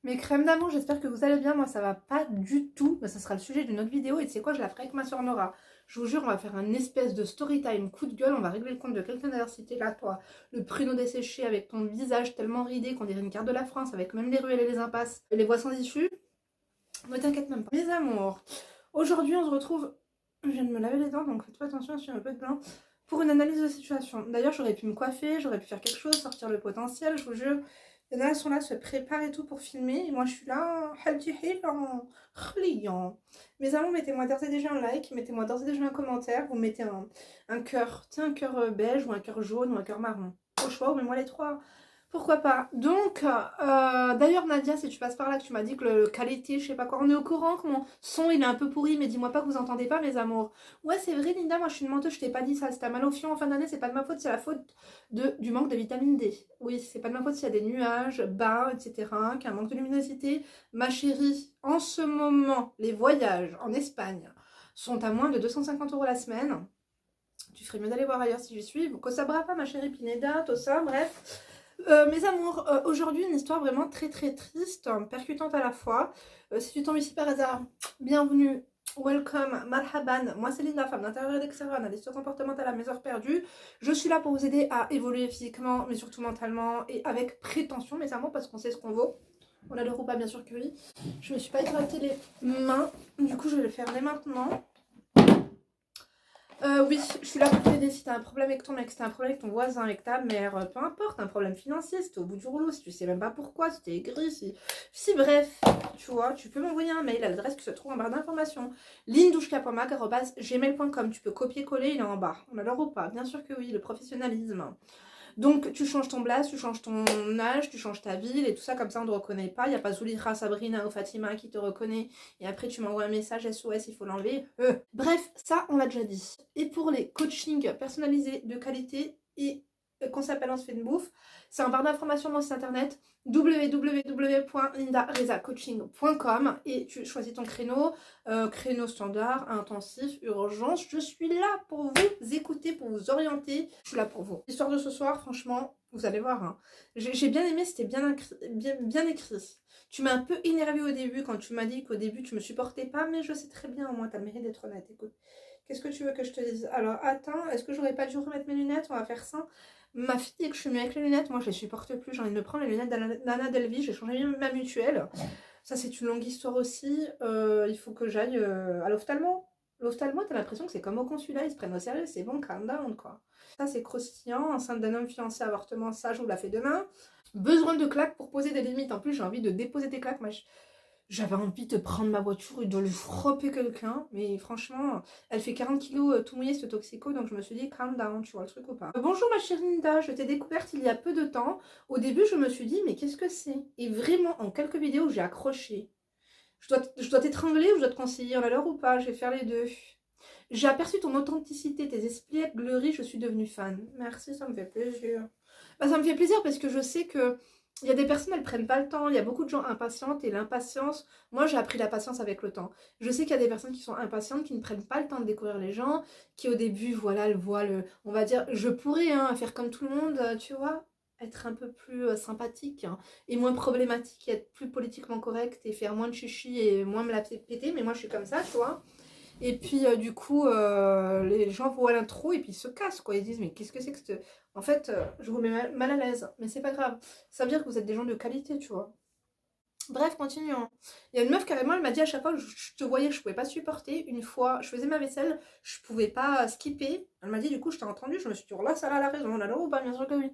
Mes crèmes d'amour, j'espère que vous allez bien. Moi, ça va pas du tout. Mais ça sera le sujet d'une autre vidéo. Et tu sais quoi, je la ferai avec ma soeur Nora. Je vous jure, on va faire un espèce de story time, coup de gueule. On va régler le compte de quelqu'un d'adversité. Là, toi, le pruneau desséché avec ton visage tellement ridé qu'on dirait une carte de la France, avec même les ruelles et les impasses et les voies sans issue. Ne t'inquiète même pas. Mes amours, aujourd'hui, on se retrouve. Je viens de me laver les dents, donc faites-toi attention, je suis un peu dedans. Pour une analyse de situation. D'ailleurs, j'aurais pu me coiffer, j'aurais pu faire quelque chose, sortir le potentiel, je vous jure. Il y en a qui sont là, se préparent et tout pour filmer. Et moi, je suis là, mes amours, mettez-moi d'ores et déjà un like, mettez-moi d'ores et déjà un commentaire. Vous mettez un cœur, tu sais, un cœur beige ou un cœur jaune ou un cœur marron. Au choix, ou mets-moi les trois. Pourquoi pas. Donc, d'ailleurs Nadia, si tu passes par là, que tu m'as dit que le qualité, je sais pas quoi, on est au courant que mon son il est un peu pourri, mais dis-moi pas que vous entendez pas mes amours. Ouais c'est vrai Linda, moi je suis une menteuse, je t'ai pas dit ça, si t'as mal au fion en fin d'année, c'est pas de ma faute, c'est la faute du manque de vitamine D. Oui, c'est pas de ma faute s'il y a des nuages, bas, etc., qu'un manque de luminosité. Ma chérie, en ce moment, les voyages en Espagne sont à moins de 250 € la semaine. Tu ferais mieux d'aller voir ailleurs si j'y suis. Cosa brava ma chérie Pineda, tout ça, bref. Mes amours, aujourd'hui une histoire vraiment très très triste, percutante à la fois. Si tu tombes ici par hasard, bienvenue, welcome, marhaban. Moi c'est Linda, femme d'intérieur et d'extérieur, analyste comportementale à mes heures perdues. Je suis là pour vous aider à évoluer physiquement, mais surtout mentalement et avec prétention, mes amours, parce qu'on sait ce qu'on vaut. On a le repas, bien sûr que oui. Je me suis pas hydraté les mains, du coup je vais le faire dès maintenant. Oui, je suis là pour t'aider si t'as un problème avec ton mec, si t'as un problème avec ton voisin, avec ta mère, peu importe, un problème financier, si t'es au bout du rouleau, si tu sais même pas pourquoi, si t'es aigri, si bref, tu vois, tu peux m'envoyer un mail à l'adresse qui se trouve en barre d'informations, lindouchka.mac@gmail.com, tu peux copier-coller, il est en bas. On a l'heure ou pas? Bien sûr que oui, le professionnalisme. Donc tu changes ton blast, tu changes ton âge, tu changes ta ville et tout ça, comme ça on ne te reconnaît pas. Il n'y a pas Zulitra, Sabrina ou Fatima qui te reconnaît et après tu m'envoies un message SOS, il faut l'enlever. Bref, ça on l'a déjà dit. Et pour les coachings personnalisés de qualité et qu'on s'appelle On se fait une bouffe, c'est en barre d'informations de mon site internet www.lindarezacoaching.com et tu choisis ton créneau, créneau standard, intensif, urgence. Je suis là pour vous écouter, pour vous orienter. Je suis là pour vous. L'histoire de ce soir, franchement, vous allez voir. Hein. J'ai bien aimé, c'était bien écrit. Tu m'as un peu énervé au début quand tu m'as dit qu'au début tu me supportais pas, mais je sais très bien, au moins t'as le mérite d'être honnête. Écoute, qu'est-ce que tu veux que je te dise? Alors attends, est-ce que j'aurais pas dû remettre mes lunettes? On va faire ça. Ma fille, dès que je suis mieux avec les lunettes, moi je les supporte plus. J'ai envie de me prendre les lunettes d'Anna Delvey. J'ai changé ma mutuelle. Ça, c'est une longue histoire aussi. Il faut que j'aille à l'ophtalmo. L'ophtalmo, t'as l'impression que c'est comme au consulat, ils se prennent au sérieux. C'est bon, calm down, quoi. Ça, c'est croustillant. Enceinte d'un homme fiancé, avortement, ça, je vous la fais demain. Besoin de claques pour poser des limites. En plus, j'ai envie de déposer des claques. J'avais envie de prendre ma voiture et de lui frapper quelqu'un. Mais franchement, elle fait 40 kilos tout mouillé, ce toxico. Donc je me suis dit, calm down, tu vois le truc ou pas. Bonjour ma chérie Linda, je t'ai découverte il y a peu de temps. Au début, je me suis dit, mais qu'est-ce que c'est? Et vraiment, en quelques vidéos, j'ai accroché. Je dois t'étrangler ou je dois te conseiller en l'heure ou pas? Je vais faire les deux. J'ai aperçu ton authenticité, tes espiègleries, je suis devenue fan. Merci, ça me fait plaisir. Bah, ça me fait plaisir parce que je sais que il y a des personnes, elles prennent pas le temps. Il y a beaucoup de gens impatientes et l'impatience, moi j'ai appris la patience avec le temps. Je sais qu'il y a des personnes qui sont impatientes, qui ne prennent pas le temps de découvrir les gens, qui au début, voilà, le voient, on va dire, je pourrais hein, faire comme tout le monde, tu vois, être un peu plus sympathique hein, et moins problématique, et être plus politiquement correct et faire moins de chichi et moins me la péter, mais moi je suis comme ça, tu vois. Et puis du coup, les gens voient l'intro et puis ils se cassent quoi. Ils disent mais qu'est-ce que c'est que ce... En fait, je vous mets mal à l'aise, mais c'est pas grave. Ça veut dire que vous êtes des gens de qualité, tu vois. Bref, continuons. Il y a une meuf carrément, elle m'a dit à chaque fois que je te voyais, je pouvais pas supporter. Une fois, je faisais ma vaisselle, je pouvais pas skipper. Elle m'a dit du coup, je t'ai entendu, je me suis dit, oh là, ça a la raison, on a l'heure ou pas, bien sûr que oui.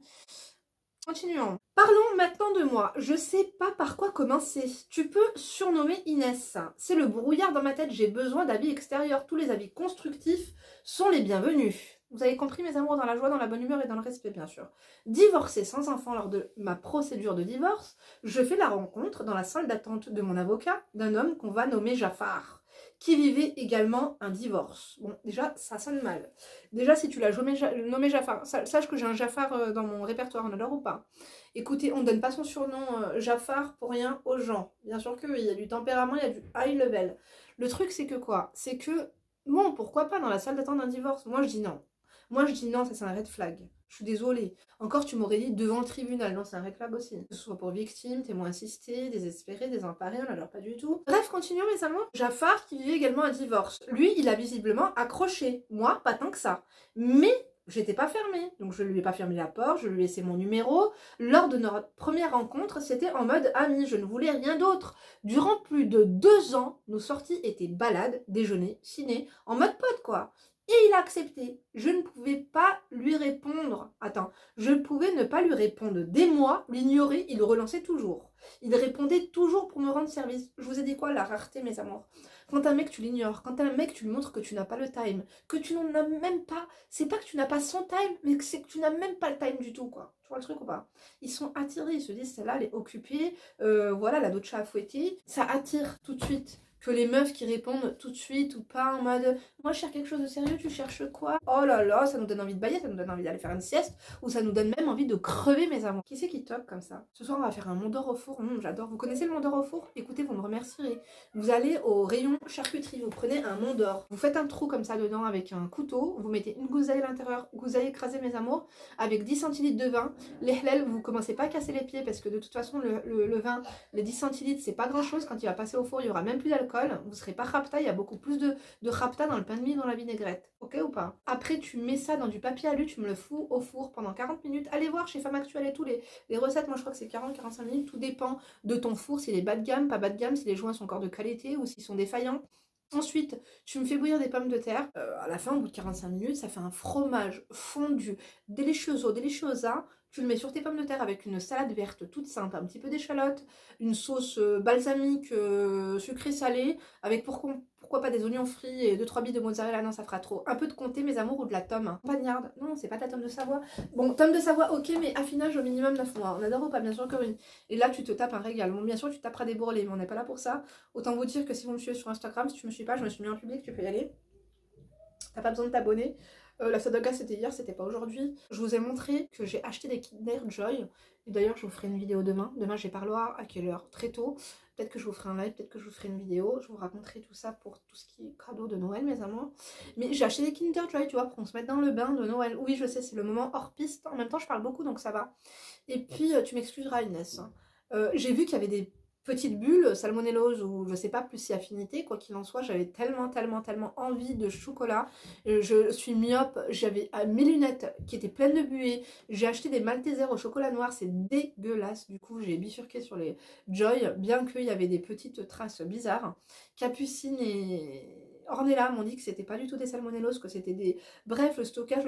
Continuons. Parlons maintenant de moi. Je sais pas par quoi commencer. Tu peux surnommer Inès. C'est le brouillard dans ma tête. J'ai besoin d'avis extérieurs. Tous les avis constructifs sont les bienvenus. Vous avez compris mes amours, dans la joie, dans la bonne humeur et dans le respect bien sûr. Divorcée sans enfant lors de ma procédure de divorce, je fais la rencontre dans la salle d'attente de mon avocat d'un homme qu'on va nommer Jafar, qui vivait également un divorce. Bon, déjà, ça sonne mal. Déjà, si tu l'as nommé Jafar, sache que j'ai un Jafar dans mon répertoire, on adore ou pas? Écoutez, on ne donne pas son surnom Jafar pour rien aux gens. Bien sûr que oui, il y a du tempérament, il y a du high level. Le truc, c'est que quoi? C'est que, bon, pourquoi pas dans la salle d'attente d'un divorce? Moi, je dis non. Moi, je dis non, ça c'est un red flag. Je suis désolée. Encore, tu m'aurais dit devant le tribunal. Non, c'est un réclame aussi. Que ce soit pour victime, témoin assisté, désespéré, désemparé, on n'adore pas du tout. Bref, continuons mes amours. Jafar qui vivait également un divorce. Lui, il a visiblement accroché. Moi, pas tant que ça. Mais j'étais pas fermée. Donc je lui ai pas fermé la porte, je lui ai laissé mon numéro. Lors de notre première rencontre, c'était en mode ami. Je ne voulais rien d'autre. Durant plus de 2 ans, nos sorties étaient balades, déjeuner, ciné, en mode pote quoi. Et il a accepté. Je ne pouvais pas lui répondre. Attends, je pouvais ne pas lui répondre. Des mois, l'ignorer, il le relançait toujours. Il répondait toujours pour me rendre service. Je vous ai dit quoi, la rareté, mes amours. Quand un mec, tu l'ignores. Quand un mec, tu lui montres que tu n'as pas le time. Que tu n'en as même pas. C'est pas que tu n'as pas son time, mais c'est que tu n'as même pas le time du tout, quoi. Tu vois le truc ou pas? Ils sont attirés. Ils se disent, celle-là, elle est occupée. Voilà, la d'autres chat à fouetter. Ça attire tout de suite. Que les meufs qui répondent tout de suite ou pas en mode moi je cherche quelque chose de sérieux, tu cherches quoi? Oh là là, ça nous donne envie de bailler, ça nous donne envie d'aller faire une sieste ou ça nous donne même envie de crever mes amours. Qui c'est qui toque comme ça? Ce soir on va faire un Mont d'Or au four, j'adore. Vous connaissez le Mont d'Or au four? Écoutez, vous me remercierez. Vous allez au rayon charcuterie, vous prenez un Mont d'Or, vous faites un trou comme ça dedans avec un couteau, vous mettez une gousaille à l'intérieur, gousaille écrasée mes amours, avec 10 centilitres de vin. Les hlel, vous commencez pas à casser les pieds parce que de toute façon le vin, les 10 centilitres c'est pas grand chose, quand il va passer au four il y aura même plus d'alcool, vous serez pas rapta, il y a beaucoup plus de rapta dans le pain de mie, dans la vinaigrette. Ok ou pas? Après, tu mets ça dans du papier alu, tu me le fous au four pendant 40 minutes. Allez voir chez Femme Actuelle et tout, les recettes, moi je crois que c'est 40-45 minutes. Tout dépend de ton four, s'il est bas de gamme, pas bas de gamme, si les joints sont encore de qualité ou s'ils sont défaillants. Ensuite, tu me fais bouillir des pommes de terre. À la fin, au bout de 45 minutes, ça fait un fromage fondu, delicioso, deliciosa. Tu le mets sur tes pommes de terre avec une salade verte toute simple, un petit peu d'échalote, une sauce balsamique sucrée salée, avec pourquoi pas des oignons frits et 2-3 billes de mozzarella, non ça fera trop. Un peu de comté mes amours ou de la tome. Hein. Pagnarde, non c'est pas ta tome de Savoie. Bon, tome de Savoie ok mais affinage au minimum 9 mois. On adore ou pas? Bien sûr que oui. Et là tu te tapes un régal. Bon bien sûr tu taperas des bourrelets mais on n'est pas là pour ça. Autant vous dire que si vous me suivez sur Instagram, si tu me suis pas, je me suis mis en public, tu peux y aller. T'as pas besoin de t'abonner. La Sadoga c'était hier, c'était pas aujourd'hui. Je vous ai montré que j'ai acheté des Kinder Joy. Et d'ailleurs je vous ferai une vidéo demain. Demain j'ai parloir à quelle heure? Très tôt. Peut-être que je vous ferai un live, peut-être que je vous ferai une vidéo. Je vous raconterai tout ça pour tout ce qui est cadeau de Noël mes amours. Mais j'ai acheté des Kinder Joy tu vois pour qu'on se mette dans le bain de Noël. Oui je sais c'est le moment hors piste. En même temps je parle beaucoup donc ça va. Et puis tu m'excuseras Inès. J'ai vu qu'il y avait des petite bulle, salmonellose ou je sais pas plus si affinité, quoi qu'il en soit, j'avais tellement envie de chocolat. Je suis myope, j'avais mes lunettes qui étaient pleines de buée, j'ai acheté des Maltesers au chocolat noir, c'est dégueulasse. Du coup, j'ai bifurqué sur les Joy, bien qu'il y avait des petites traces bizarres. Capucine et Ornella m'ont dit que c'était pas du tout des salmonelloses, que c'était des... Bref, le stockage,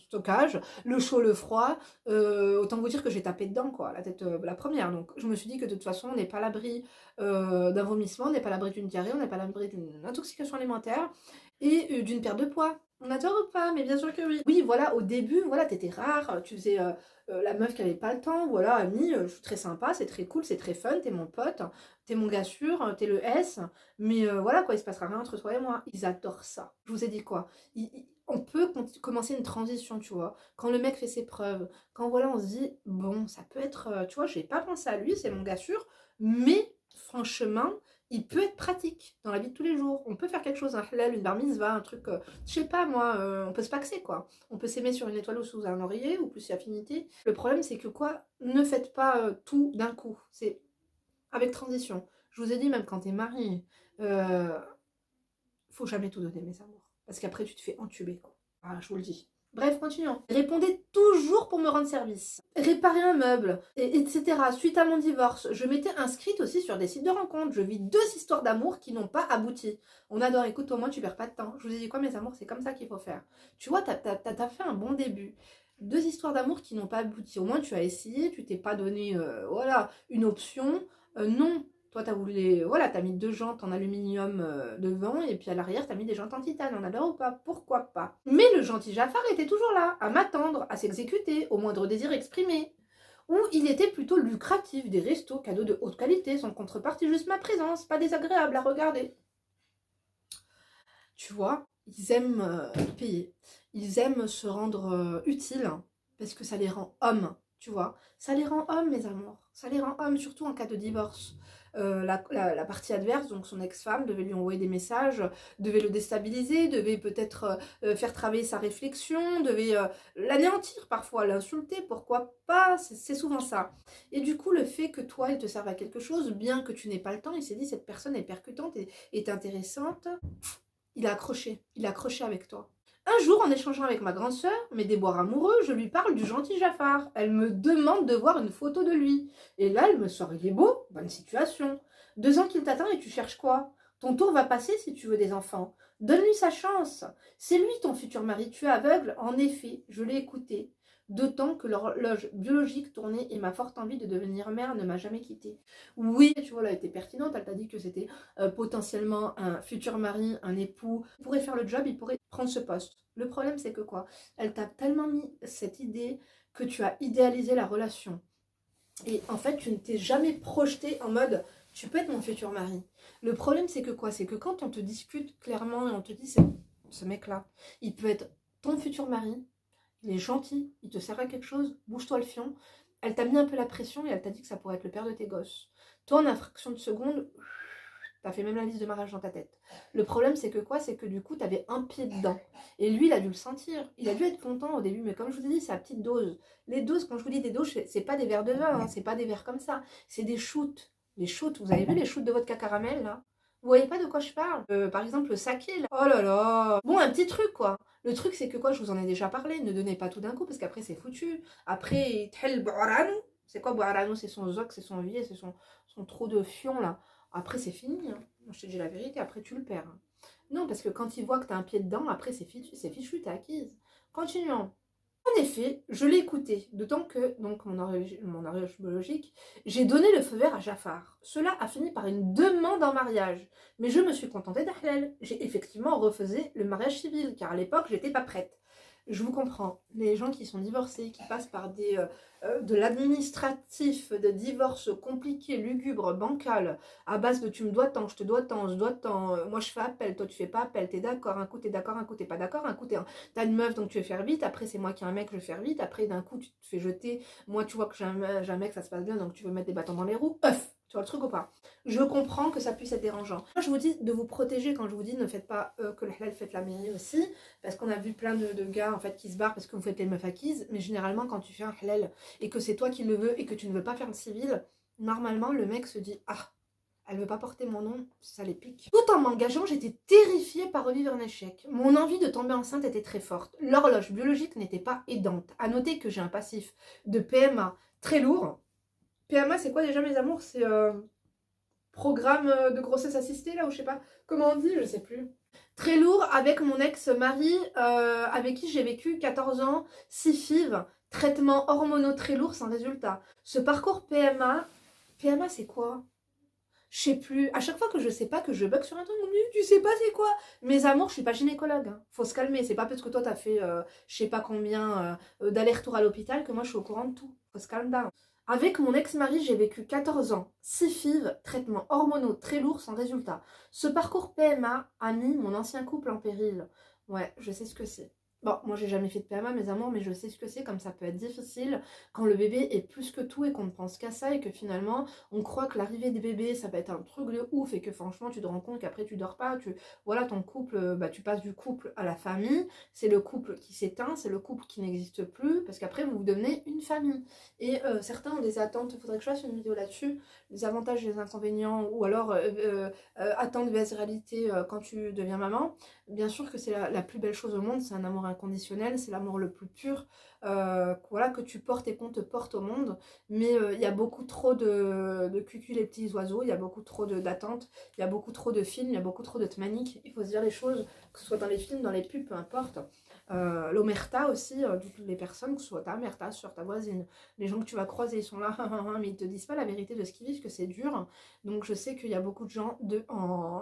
stockage, le chaud, le froid, autant vous dire que j'ai tapé dedans, quoi, la tête la première. Donc je me suis dit que de toute façon, on n'est pas à l'abri d'un vomissement, on n'est pas à l'abri d'une diarrhée, on n'est pas à l'abri d'une intoxication alimentaire et d'une perte de poids. On adore ou pas? Mais bien sûr que oui. Oui, voilà, au début, voilà, t'étais rare, tu faisais la meuf qui avait pas le temps, voilà, Ami, je suis très sympa, c'est très cool, c'est très fun, t'es mon pote, t'es mon gars sûr, t'es le S, mais voilà, quoi, il se passera rien entre toi et moi. Ils adorent ça. Je vous ai dit quoi? On peut commencer une transition, tu vois, quand le mec fait ses preuves, quand voilà, on se dit, bon, ça peut être, tu vois, j'ai pas pensé à lui, c'est mon gars sûr, mais franchement, il peut être pratique dans la vie de tous les jours. On peut faire quelque chose, un halal, une bar mitzvah, un truc, je sais pas moi, on peut se paxer quoi. On peut s'aimer sur une étoile ou sous un oreiller, ou plus si affinité. Le problème c'est que quoi, ne faites pas tout d'un coup, c'est avec transition. Je vous ai dit, même quand t'es marié, faut jamais tout donner mes amours. Parce qu'après tu te fais entuber quoi. Ah, je vous le dis. Bref, continuons. Répondez toujours pour me rendre service. Réparer un meuble, etc. Suite à mon divorce, je m'étais inscrite aussi sur des sites de rencontres. Je vis 2 histoires d'amour qui n'ont pas abouti. On adore, écoute, au moins tu perds pas de temps. Je vous ai dit quoi mes amours, c'est comme ça qu'il faut faire. Tu vois, t'as fait un bon début. 2 histoires d'amour qui n'ont pas abouti. Au moins tu as essayé, tu t'es pas donné voilà, une option. Non. Toi, t'as voulu, voilà, t'as mis 2 jantes en aluminium devant et puis à l'arrière, t'as mis des jantes en titane. On adore ou pas? Pourquoi pas? Mais le gentil Jafar était toujours là, à m'attendre, à s'exécuter, au moindre désir exprimé. Ou il était plutôt lucratif, des restos, cadeaux de haute qualité, sans contrepartie, juste ma présence, pas désagréable à regarder. Tu vois, ils aiment payer. Ils aiment se rendre utiles parce que ça les rend hommes. tu vois. Ça les rend hommes, mes amours. Ça les rend hommes, surtout en cas de divorce. La partie adverse, donc son ex-femme, devait lui envoyer des messages, devait le déstabiliser, devait peut-être faire travailler sa réflexion, devait l'anéantir parfois, l'insulter, pourquoi pas, c'est souvent ça. Et du coup, le fait que toi, il te serve à quelque chose, bien que tu n'aies pas le temps, il s'est dit, cette personne est percutante et est intéressante, il a accroché avec toi. Un jour, en échangeant avec ma grande sœur, mes déboires amoureux, je lui parle du gentil Jafar. Elle me demande de voir une photo de lui. Et là, elle me sort, il est beau, bonne situation. 2 ans qu'il t'attend et tu cherches quoi? Ton tour va passer si tu veux des enfants. Donne-lui sa chance. C'est lui ton futur mari. Tu es aveugle? En effet, je l'ai écouté. D'autant que l'horloge biologique tournait et ma forte envie de devenir mère ne m'a jamais quittée. Oui, tu vois, elle a été pertinente. Elle t'a dit que c'était potentiellement un futur mari, un époux. Il pourrait faire le job, il pourrait prendre ce poste. Le problème, c'est que quoi? Elle t'a tellement mis cette idée que tu as idéalisé la relation. Et en fait, tu ne t'es jamais projeté en mode tu peux être mon futur mari. Le problème, c'est que quoi? C'est que quand on te discute clairement et on te dit ce mec-là, il peut être ton futur mari, il est gentil, il te sert à quelque chose, bouge-toi le fion. Elle t'a mis un peu la pression et elle t'a dit que ça pourrait être le père de tes gosses. Toi, en une fraction de seconde, t'as fait même la liste de mariage dans ta tête. Le problème, c'est que quoi? C'est que du coup, t'avais un pied dedans. Et lui, il a dû le sentir. Il a dû être content au début, mais comme je vous ai dit, c'est à petite dose. Les doses, quand je vous dis des doses, c'est pas des verres de vin, hein, c'est pas des verres comme ça. C'est des shoots. Les shoots, vous avez vu les shoots de vodka caramel, là? Vous voyez pas de quoi je parle? Par exemple, le saké, là. Oh là là! Bon, un petit truc, quoi. Le truc, c'est que quoi, je vous en ai déjà parlé. Ne donnez pas tout d'un coup, parce qu'après, c'est foutu. Après, tel Boarano. C'est quoi Boarano? C'est son zoc, c'est son vie, c'est son trou de fion, là. Après, c'est fini. Hein. Je te dis la vérité, après, tu le perds. Hein. Non, parce que quand il voit que tu as un pied dedans, après, c'est fichu, t'es acquise. Continuons. En effet, je l'ai écouté, d'autant que, donc mon horloge biologique, j'ai donné le feu vert à Jafar. Cela a fini par une demande en mariage. Mais je me suis contentée d'Ahlel. J'ai effectivement refusé le mariage civil, car à l'époque, j'étais pas prête. Je vous comprends, les gens qui sont divorcés, qui passent par de l'administratif, de divorce compliqué, lugubre, bancal, à base de tu me dois tant, je te dois tant, je dois tant, moi je fais appel, toi tu fais pas appel, t'es d'accord, un coup t'es d'accord, un coup t'es pas d'accord, un coup t'as une meuf donc tu veux faire vite, après c'est moi qui ai un mec, je veux faire vite, après d'un coup tu te fais jeter, moi tu vois que j'ai un mec, ça se passe bien, donc tu veux mettre des bâtons dans les roues, tu vois le truc ou pas? Je comprends que ça puisse être dérangeant. Moi, je vous dis de vous protéger quand je vous dis ne faites pas que le halal, faites la mairie aussi. Parce qu'on a vu plein de gars en fait qui se barrent parce que vous faites les meufs acquises. Mais généralement, quand tu fais un halal et que c'est toi qui le veux et que tu ne veux pas faire le civil, normalement, le mec se dit ah, elle veut pas porter mon nom, ça les pique. Tout en m'engageant, j'étais terrifiée par revivre un échec. Mon envie de tomber enceinte était très forte. L'horloge biologique n'était pas aidante. À noter que j'ai un passif de PMA très lourd. PMA, c'est quoi déjà, mes amours? C'est programme de grossesse assistée, là, ou je sais pas comment on dit, je sais plus. Très lourd avec mon ex-mari, avec qui j'ai vécu 14 ans, 6 FIV, traitements hormonaux très lourds sans résultat. Ce parcours PMA c'est quoi? Je sais plus. À chaque fois que je sais pas, que je bug sur un truc, on me dit tu sais pas c'est quoi? Mes amours, je suis pas gynécologue. Hein. Faut se calmer. C'est pas parce que toi t'as fait je sais pas combien d'aller-retour à l'hôpital que moi je suis au courant de tout. Faut se calmer down. Avec mon ex-mari, j'ai vécu 14 ans, 6 FIV, traitements hormonaux très lourds sans résultat. Ce parcours PMA a mis mon ancien couple en péril. Ouais, je sais ce que c'est. Bon, moi j'ai jamais fait de PMA, mes amours, mais je sais ce que c'est, comme ça peut être difficile quand le bébé est plus que tout et qu'on ne pense qu'à ça et que finalement on croit que l'arrivée des bébés ça va être un truc de ouf et que franchement tu te rends compte qu'après tu dors pas, voilà ton couple, tu passes du couple à la famille, c'est le couple qui s'éteint, c'est le couple qui n'existe plus parce qu'après vous devenez une famille. Et certains ont des attentes, il faudrait que je fasse une vidéo là-dessus, les avantages et les inconvénients ou alors attentes vs réalité quand tu deviens maman. Bien sûr que c'est la plus belle chose au monde, c'est un amour inconditionnel, c'est l'amour le plus pur voilà, que tu portes et qu'on te porte au monde. Mais il y a beaucoup trop de cucu les petits oiseaux, il y a beaucoup trop d'attentes, il y a beaucoup trop de films, il y a beaucoup trop de tmaniques. Il faut se dire les choses, que ce soit dans les films, dans les pubs, peu importe. L'omerta aussi, les personnes, que ce soit ta mère, ta soeur, ta voisine, les gens que tu vas croiser, ils sont là, mais ils te disent pas la vérité de ce qu'ils vivent, que c'est dur. Donc je sais qu'il y a beaucoup de gens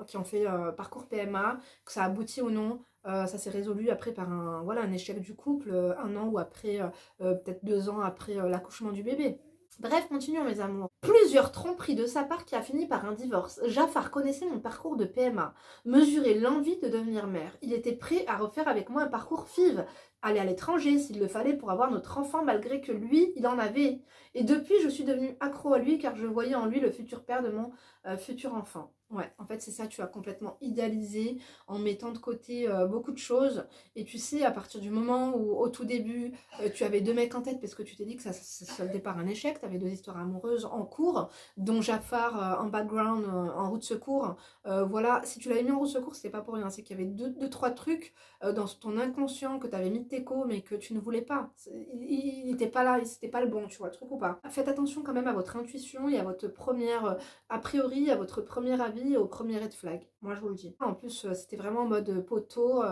qui ont fait parcours PMA, que ça aboutit ou non, ça s'est résolu après par un échec du couple, 1 an ou après, peut-être 2 ans après l'accouchement du bébé. Bref, continuons mes amours. Plusieurs tromperies de sa part qui a fini par un divorce. Jafar connaissait mon parcours de PMA, mesurait l'envie de devenir mère. Il était prêt à refaire avec moi un parcours FIV, aller à l'étranger s'il le fallait pour avoir notre enfant malgré que lui, il en avait. Et depuis, je suis devenue accro à lui car je voyais en lui le futur père de mon futur enfant. Ouais, en fait, c'est ça, tu as complètement idéalisé en mettant de côté beaucoup de choses. Et tu sais, à partir du moment où, au tout début, tu avais 2 mecs en tête parce que tu t'es dit que ça soldait par un échec, tu avais 2 histoires amoureuses en cours, dont Jafar en background, en route de secours. Voilà, si tu l'avais mis en route de secours, c'était pas pour rien. C'est qu'il y avait 2-3 trucs dans ton inconscient que tu avais mis de tes mais que tu ne voulais pas. Il n'était pas là, c'était pas le bon, tu vois le truc ou pas. Faites attention quand même à votre intuition et à votre première, a priori, à votre premier avis et au premier red flag. Moi, je vous le dis. En plus, c'était vraiment en mode poteau.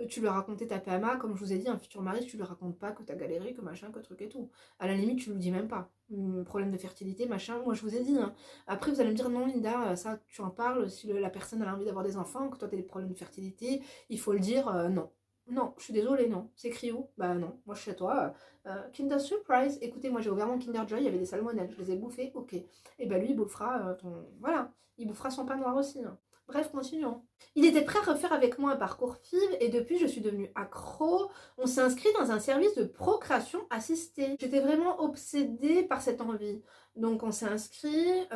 Tu lui racontais ta PMA, comme je vous ai dit, un futur mari, tu lui racontes pas que t'as galéré, que machin, que truc et tout. À la limite, tu lui dis même pas. Problème de fertilité, machin, moi je vous ai dit. Hein. Après, vous allez me dire, non, Linda, ça, tu en parles. Si la personne a envie d'avoir des enfants, que toi, t'as des problèmes de fertilité, il faut le dire, non. Non, je suis désolée, non. C'est écrit où? Bah non, moi je suis chez toi. Kinder Surprise. Écoutez, moi j'ai ouvert mon Kinder Joy, il y avait des salmonelles, je les ai bouffées, ok. Et bah lui, il bouffera Voilà, il bouffera son pain noir aussi. Hein. Bref, continuons. Il était prêt à refaire avec moi un parcours FIV et depuis je suis devenue accro. On s'est inscrit dans un service de procréation assistée. J'étais vraiment obsédée par cette envie. Donc on s'est inscrit,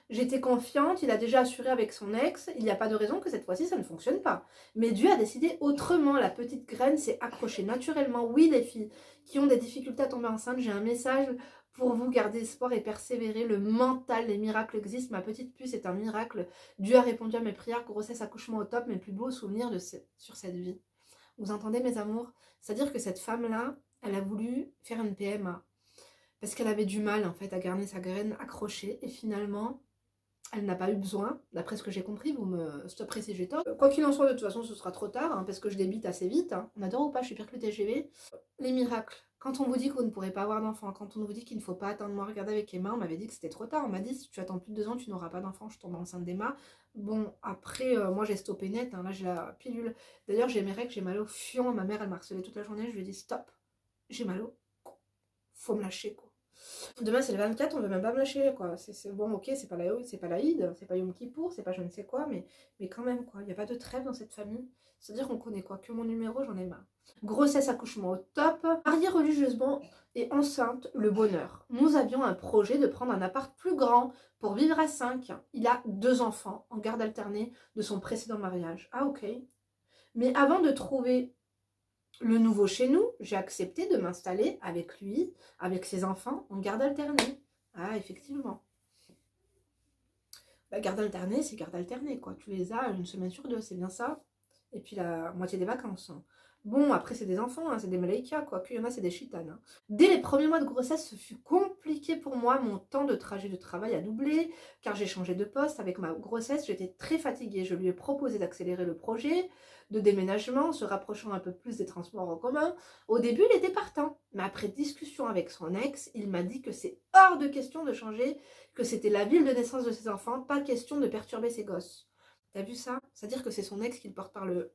j'étais confiante, il a déjà assuré avec son ex, il n'y a pas de raison que cette fois-ci ça ne fonctionne pas. Mais Dieu a décidé autrement, la petite graine s'est accrochée naturellement. Oui les filles qui ont des difficultés à tomber enceinte, j'ai un message pour vous, garder espoir et persévérer. Le mental, les miracles existent. Ma petite puce est un miracle. Dieu a répondu à mes prières. Grossesse, accouchement au top. Mes plus beaux souvenirs sur cette vie. Vous entendez mes amours? C'est-à-dire que cette femme-là, elle a voulu faire une PMA. Parce qu'elle avait du mal en fait à garder sa graine accrochée. Et finalement, elle n'a pas eu besoin. D'après ce que j'ai compris, vous me stopperez si j'ai tort. Quoi qu'il en soit, de toute façon, ce sera trop tard. Hein, parce que je débite assez vite. Hein. On adore ou pas, je suis pire que le TGV. Les miracles. Quand on vous dit que vous ne pourrez pas avoir d'enfant, quand on vous dit qu'il ne faut pas attendre, moi regardez avec Emma, on m'avait dit que c'était trop tard, on m'a dit si tu attends plus de 2 ans, tu n'auras pas d'enfant, je tombe enceinte d'Emma. Bon, après, moi j'ai stoppé net, hein, là j'ai la pilule. D'ailleurs j'ai mes règles, j'ai mal au fion, ma mère elle m'a harcelé toute la journée, je lui ai dit stop, j'ai mal au, faut me lâcher quoi. Demain c'est le 24, on veut même pas me lâcher quoi. C'est bon, ok, c'est pas l'Aïd, c'est pas Yom Kippour, c'est pas je ne sais quoi, mais quand même quoi, il n'y a pas de trêve dans cette famille. C'est-à-dire qu'on connaît quoi? Que mon numéro, j'en ai marre. Grossesse, accouchement au top, mariée religieusement et enceinte, le bonheur. Nous avions un projet de prendre un appart plus grand pour vivre à 5. Il a 2 enfants en garde alternée de son précédent mariage. Ah ok. Mais avant de trouver le nouveau chez nous, j'ai accepté de m'installer avec lui, avec ses enfants, en garde alternée. Ah, effectivement. Bah, garde alternée, c'est garde alternée, quoi. Tu les as 1 semaine sur 2, c'est bien ça. Et puis la moitié des vacances. Hein. Bon, après, c'est des enfants, hein, c'est des malaïkas, quoi. Qu'il y en a, c'est des chitanes. Hein. Dès les premiers mois de grossesse, ce fut compliqué pour moi. Mon temps de trajet de travail a doublé, car j'ai changé de poste. Avec ma grossesse, j'étais très fatiguée. Je lui ai proposé d'accélérer le projet de déménagement, se rapprochant un peu plus des transports en commun. Au début, il était partant. Mais après discussion avec son ex, il m'a dit que c'est hors de question de changer, que c'était la ville de naissance de ses enfants, pas question de perturber ses gosses. T'as vu ça? C'est-à-dire que c'est son ex qui le porte par le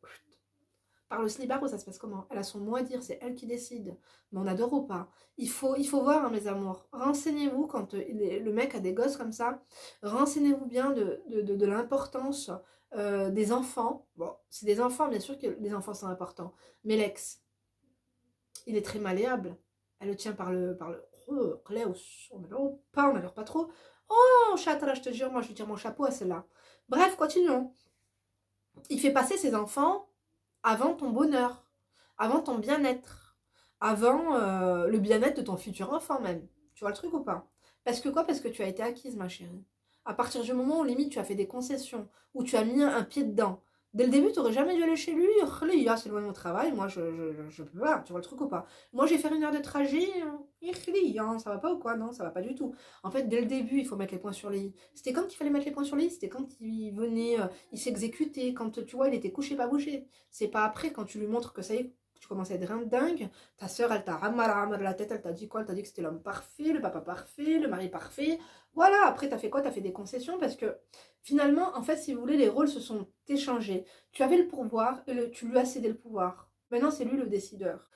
slibard ou ça se passe comment? Elle a son mot à dire, c'est elle qui décide. Mais on adore ou pas? Il faut voir, hein, mes amours. Renseignez-vous quand le mec a des gosses comme ça. Renseignez-vous bien de l'importance des enfants. Bon, c'est des enfants, bien sûr que les enfants sont importants. Mais l'ex, il est très malléable. Elle le tient par le oh, Klaus, on n'adore pas trop. Oh, chatte, là, je te jure, moi, je lui tire mon chapeau à celle-là. Bref, continuons. Il fait passer ses enfants avant ton bonheur, avant ton bien-être, avant le bien-être de ton futur enfant même. Tu vois le truc ou pas? Parce que quoi? Parce que tu as été acquise, ma chérie. À partir du moment où, limite, tu as fait des concessions, où tu as mis un pied dedans, dès le début, tu n'aurais jamais dû aller chez lui. C'est loin de mon travail, moi, je peux pas. Tu vois le truc ou pas? Moi, j'ai fait 1 heure de trajet. Ça va pas ou quoi? Non, ça va pas du tout. En fait, dès le début, il faut mettre les points sur les i. C'était quand il fallait mettre les points sur les i. C'était quand il venait, il s'exécutait, quand, tu vois, il était couché, pas bougé. C'est pas après, quand tu lui montres que ça y est, tu commences à être dingue, ta soeur, elle t'a ramar la tête, elle t'a dit quoi? Elle t'a dit que c'était l'homme parfait, le papa parfait, le mari parfait. Voilà, après, t'as fait quoi? T'as fait des concessions parce que finalement, en fait, si vous voulez, les rôles se sont échangés. Tu avais le pouvoir et tu lui as cédé le pouvoir. Maintenant, c'est lui le décideur.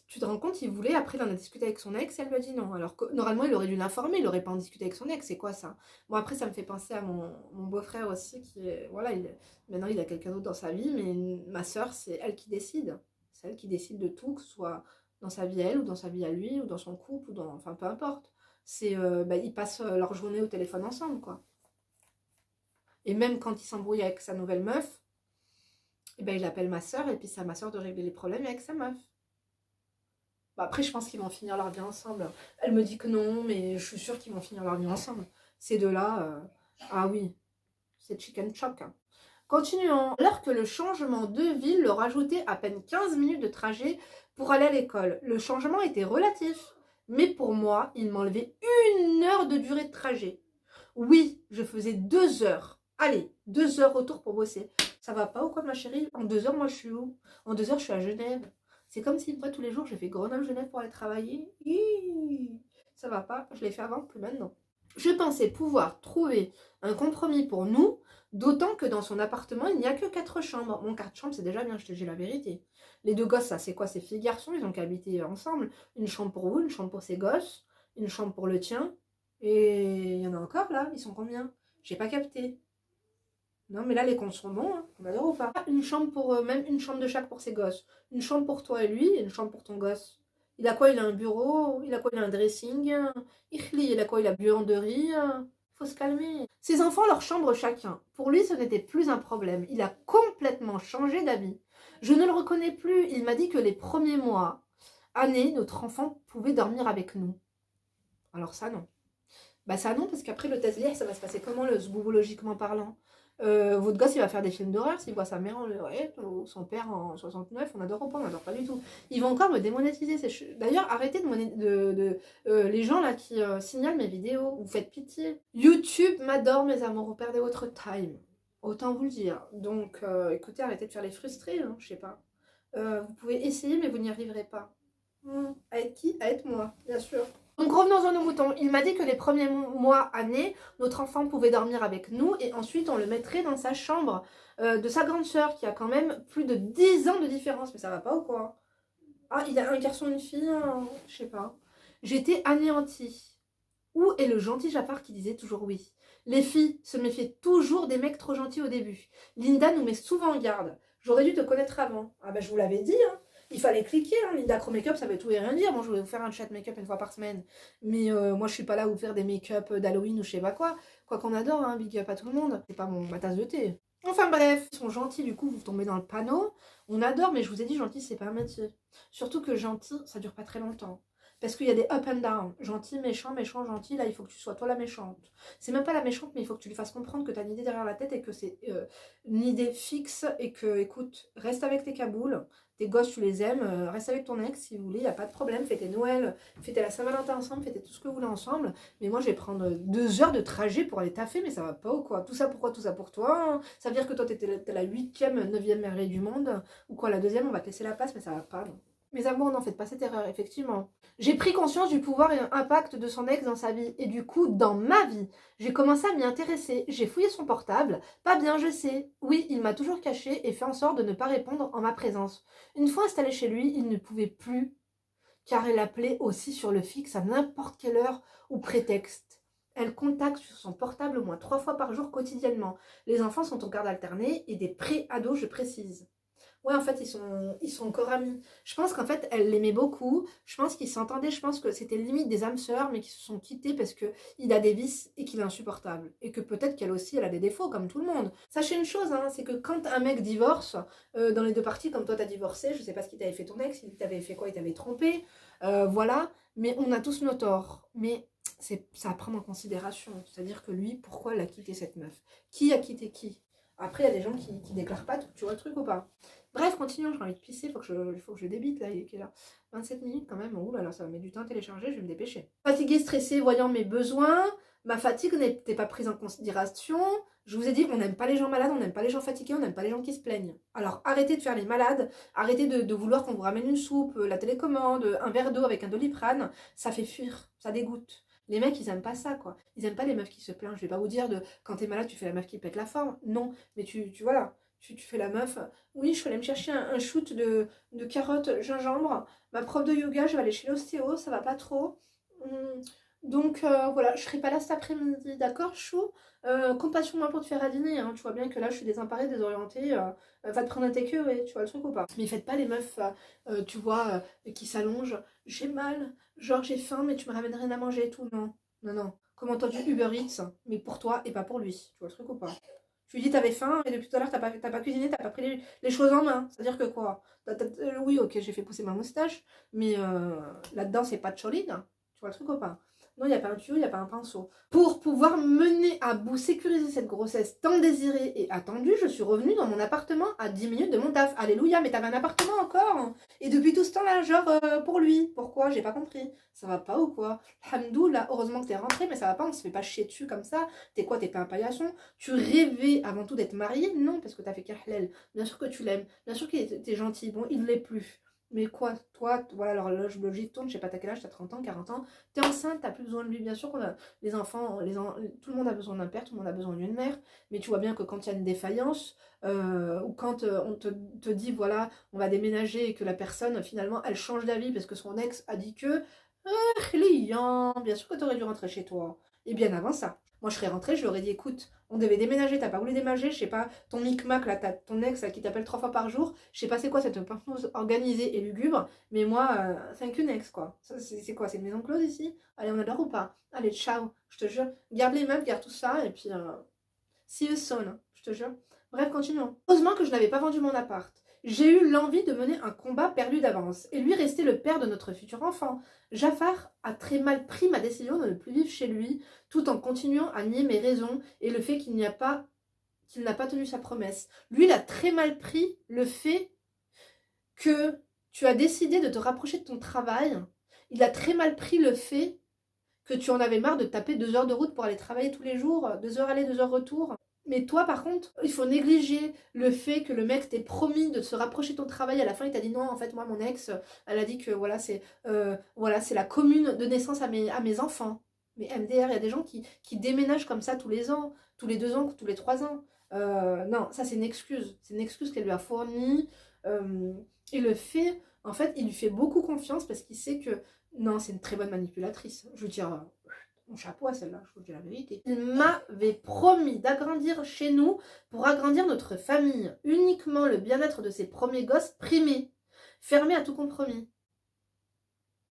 Tu te rends compte, il voulait, après il en a discuté avec son ex, et elle lui a dit non. Alors que normalement, il aurait dû l'informer, il aurait pas en discuté avec son ex, c'est quoi ça? Bon, après, ça me fait penser à mon beau-frère aussi, qui est, voilà, maintenant il a quelqu'un d'autre dans sa vie, mais ma soeur, c'est elle qui décide. C'est elle qui décide de tout, que ce soit dans sa vie à elle, ou dans sa vie à lui, ou dans son couple, ou dans... Enfin, peu importe. C'est, ils passent leur journée au téléphone ensemble, quoi. Et même quand il s'embrouille avec sa nouvelle meuf, et ben, il appelle ma soeur, et puis c'est à ma soeur de régler les problèmes avec sa meuf. Bah, après, je pense qu'ils vont finir leur vie ensemble. Elle me dit que non, mais je suis sûre qu'ils vont finir leur vie ensemble. Ces deux-là, ah oui, c'est chicken chop, hein. Continuons. Alors que le changement de ville leur ajoutait à peine 15 minutes de trajet pour aller à l'école. Le changement était relatif, mais pour moi, il m'enlevait 1 heure de durée de trajet. Oui, je faisais 2 heures. Allez, 2 heures retour pour bosser. Ça va pas ou quoi, ma chérie? En 2 heures, moi, je suis où? En 2 heures, je suis à Genève. C'est comme si, moi, tous les jours, j'ai fait Grenoble-Genève pour aller travailler. Hi, ça va pas. Je l'ai fait avant, plus maintenant. Je pensais pouvoir trouver un compromis pour nous, d'autant que dans son appartement, il n'y a que 4 chambres. Mon 4 chambres, c'est déjà bien, je te dis la vérité. Les 2 gosses, ça, c'est quoi? C'est filles-garçons, ils ont qu'à habiter ensemble. Une chambre pour vous, une chambre pour ses gosses, une chambre pour le tien. Et il y en a encore là, ils sont combien? J'ai pas capté. Non, mais là, les comptes sont bons, hein. On adore ou pas? Une chambre pour, même une chambre de chaque pour ses gosses. Une chambre pour toi et lui, et une chambre pour ton gosse. Il a quoi? Il a un bureau, il a quoi? Il a un dressing. Il a quoi? Il a buanderie. Faut se calmer. Ses enfants, leur chambre chacun. Pour lui, ce n'était plus un problème. Il a complètement changé d'avis. Je ne le reconnais plus. Il m'a dit que les premiers mois, années, notre enfant pouvait dormir avec nous. Alors ça, non. Bah ça non, parce qu'après le test ça va se passer comment, le zboubologiquement parlant? Votre gosse, il va faire des films d'horreur s'il voit sa mère en leurette ou son père en 69, on adore ou pas, on adore pas du tout. Ils vont encore me démonétiser. D'ailleurs, arrêtez les gens là qui signalent mes vidéos, vous faites pitié. YouTube m'adore, mes amours, vous perdez votre time. Autant vous le dire. Donc, écoutez, arrêtez de faire les frustrés, hein, je sais pas. Vous pouvez essayer, mais vous n'y arriverez pas. À être qui? À être moi, bien sûr. Donc revenons à nos moutons. Il m'a dit que les premiers mois, années, notre enfant pouvait dormir avec nous et ensuite on le mettrait dans sa chambre de sa grande sœur qui a quand même plus de 10 ans de différence. Mais ça va pas ou quoi? Ah, il a un garçon et une fille, hein, je sais pas. J'étais anéantie. Où est le gentil Jafar qui disait toujours oui? Les filles se méfiaient toujours des mecs trop gentils au début. Linda nous met souvent en garde. J'aurais dû te connaître avant. Ah bah je vous l'avais dit, hein. Il fallait cliquer, hein. Linda Pro Makeup, ça veut tout et rien dire. Moi, je voulais vous faire un chat make-up 1 fois par semaine. Mais moi, je suis pas là à vous faire des make-up d'Halloween ou je sais pas quoi. Quoi qu'on adore, hein, big up à tout le monde. C'est pas ma tasse de thé. Enfin bref, ils sont gentils, du coup, vous tombez dans le panneau. On adore, mais je vous ai dit, gentil, c'est pas un métier. Surtout que gentil, ça dure pas très longtemps. Parce qu'il y a des up and down. Gentil, méchant, méchant, gentil. Là, il faut que tu sois toi la méchante. C'est même pas la méchante, mais il faut que tu lui fasses comprendre que tu as une idée derrière la tête et que c'est une idée fixe. Et que, écoute, reste avec tes caboules. Tes gosses, tu les aimes. Reste avec ton ex si vous voulez. Il n'y a pas de problème. Fêtez Noël, fêtez la Saint-Valentin ensemble. Fêtez tout ce que vous voulez ensemble. Mais moi, je vais prendre 2 heures de trajet pour aller taffer. Mais ça va pas ou quoi? Tout ça pourquoi? Tout ça pour toi, hein. Ça veut dire que toi, t'es la 8e, 9e merveille du monde. Ou quoi, la 2e, on va te laisser la place. Mais ça va pas, non. Mes amours, n'en faites pas cette erreur, effectivement. J'ai pris conscience du pouvoir et impact de son ex dans sa vie, et du coup, dans ma vie. J'ai commencé à m'y intéresser, j'ai fouillé son portable. Pas bien, je sais. Oui, il m'a toujours caché et fait en sorte de ne pas répondre en ma présence. Une fois installé chez lui, il ne pouvait plus, car elle appelait aussi sur le fixe à n'importe quelle heure ou prétexte. Elle contacte sur son portable au moins 3 fois par jour quotidiennement. Les enfants sont en garde alternée et des pré-ados, je précise. Ouais, en fait, ils sont encore amis. Je pense qu'en fait, elle l'aimait beaucoup. Je pense qu'ils s'entendaient. Je pense que c'était limite des âmes sœurs, mais qui se sont quittés parce qu'il a des vices et qu'il est insupportable. Et que peut-être qu'elle aussi, elle a des défauts, comme tout le monde. Sachez une chose, hein, c'est que quand un mec divorce, dans les 2 parties, comme toi, t'as divorcé, je sais pas ce qu'il t'avait fait ton ex, il t'avait fait quoi, il t'avait trompé, voilà. Mais on a tous nos torts. Mais c'est ça à prendre en considération. C'est-à-dire que lui, pourquoi il a quitté cette meuf? Qui a quitté qui? Après, il y a des gens qui déclarent pas, tu vois le truc ou pas? Bref, continuons, j'ai envie de pisser, faut que je débite, là, il est quelle heure? 27 minutes quand même, ouh là là, ça va mettre du temps à télécharger, je vais me dépêcher. Fatiguée, stressée, voyant mes besoins, ma fatigue n'était pas prise en considération. Je vous ai dit, on n'aime pas les gens malades, on n'aime pas les gens fatigués, on n'aime pas les gens qui se plaignent. Alors arrêtez de faire les malades, arrêtez de vouloir qu'on vous ramène une soupe, la télécommande, un verre d'eau avec un Doliprane, ça fait fuir, ça dégoûte. Les mecs, ils aiment pas ça, quoi. Ils aiment pas les meufs qui se plaignent. Je vais pas vous dire quand t'es malade, tu fais la meuf qui pète la forme. Non, mais tu voilà. Tu fais la meuf. Oui, je suis allée me chercher un shoot de carottes gingembre. Ma prof de yoga, je vais aller chez l'ostéo, ça va pas trop. Donc voilà, je serai pas là cet après-midi, d'accord, chou? Compte sur moi pour te faire à dîner, hein. Tu vois bien que là je suis désemparée, désorientée, va te prendre un takeaway, tu vois le truc ou pas? Mais faites pas les meufs, tu vois, qui s'allongent, j'ai mal, genre j'ai faim mais tu me ramènes rien à manger et tout, non, non, non. Comme entendu Uber Eats, mais pour toi et pas pour lui, tu vois le truc ou pas? Tu lui dis t'avais faim et depuis tout à l'heure t'as pas cuisiné, t'as pas pris les choses en main, c'est-à-dire que quoi? Oui ok j'ai fait pousser ma moustache, mais là-dedans c'est pas de solide, tu vois le truc ou pas? Non, il n'y a pas un tuyau, il n'y a pas un pinceau. Pour pouvoir mener à bout, sécuriser cette grossesse tant désirée et attendue, je suis revenue dans mon appartement à 10 minutes de mon taf. Alléluia, mais t'avais un appartement encore. Et depuis tout ce temps-là, genre, pour lui. Pourquoi? J'ai pas compris. Ça va pas ou quoi? Hamdoullah, heureusement que t'es rentrée, mais ça va pas, on se fait pas chier dessus comme ça. T'es quoi, t'es pas un paillasson? Tu rêvais avant tout d'être mariée? Non, parce que t'as fait Kahlel. Bien sûr que tu l'aimes. Bien sûr qu'il était gentil. Bon, il ne l'est plus. Mais quoi, toi, voilà, l'horloge biologique tourne, je sais pas t'as quel âge, t'as 30 ans, 40 ans, t'es enceinte, t'as plus besoin de lui, bien sûr qu'on a les enfants, tout le monde a besoin d'un père, tout le monde a besoin d'une mère, mais tu vois bien que quand il y a une défaillance, ou quand on te dit voilà, on va déménager et que la personne finalement elle change d'avis parce que son ex a dit que client, bien sûr que t'aurais dû rentrer chez toi. Et bien avant ça. Moi je serais rentrée, je lui aurais dit écoute, on devait déménager, t'as pas voulu déménager, je sais pas, ton micmac là, ton ex là, qui t'appelle 3 fois par jour, je sais pas c'est quoi cette pause organisée et lugubre, mais moi, thank you next quoi. Ça, c'est quoi? C'est une maison close ici? Allez, on adore ou pas? Allez, ciao, je te jure. Garde les meubles, garde tout ça, et puis see you soon, hein, je te jure. Bref, continuons. Heureusement que je n'avais pas vendu mon appart. J'ai eu l'envie de mener un combat perdu d'avance, et lui rester le père de notre futur enfant. Jafar a très mal pris ma décision de ne plus vivre chez lui, tout en continuant à nier mes raisons et le fait qu'il n'a pas tenu sa promesse. Lui, il a très mal pris le fait que tu as décidé de te rapprocher de ton travail. Il a très mal pris le fait que tu en avais marre de taper 2 heures de route pour aller travailler tous les jours, 2 heures aller, 2 heures retour. Mais toi, par contre, il faut négliger le fait que le mec t'ait promis de se rapprocher de ton travail. À la fin, il t'a dit non, en fait, moi, mon ex, elle a dit que voilà, c'est la commune de naissance à mes enfants. Mais MDR, il y a des gens qui déménagent comme ça tous les ans, tous les 2 ans, tous les 3 ans. Non, ça, c'est une excuse. C'est une excuse qu'elle lui a fournie. Et le fait, en fait, il lui fait beaucoup confiance parce qu'il sait que non, c'est une très bonne manipulatrice. Je veux dire, mon chapeau à celle-là, je vous dis la vérité. Il m'avait promis d'agrandir chez nous pour agrandir notre famille. Uniquement le bien-être de ses premiers gosses primé. Fermé à tout compromis.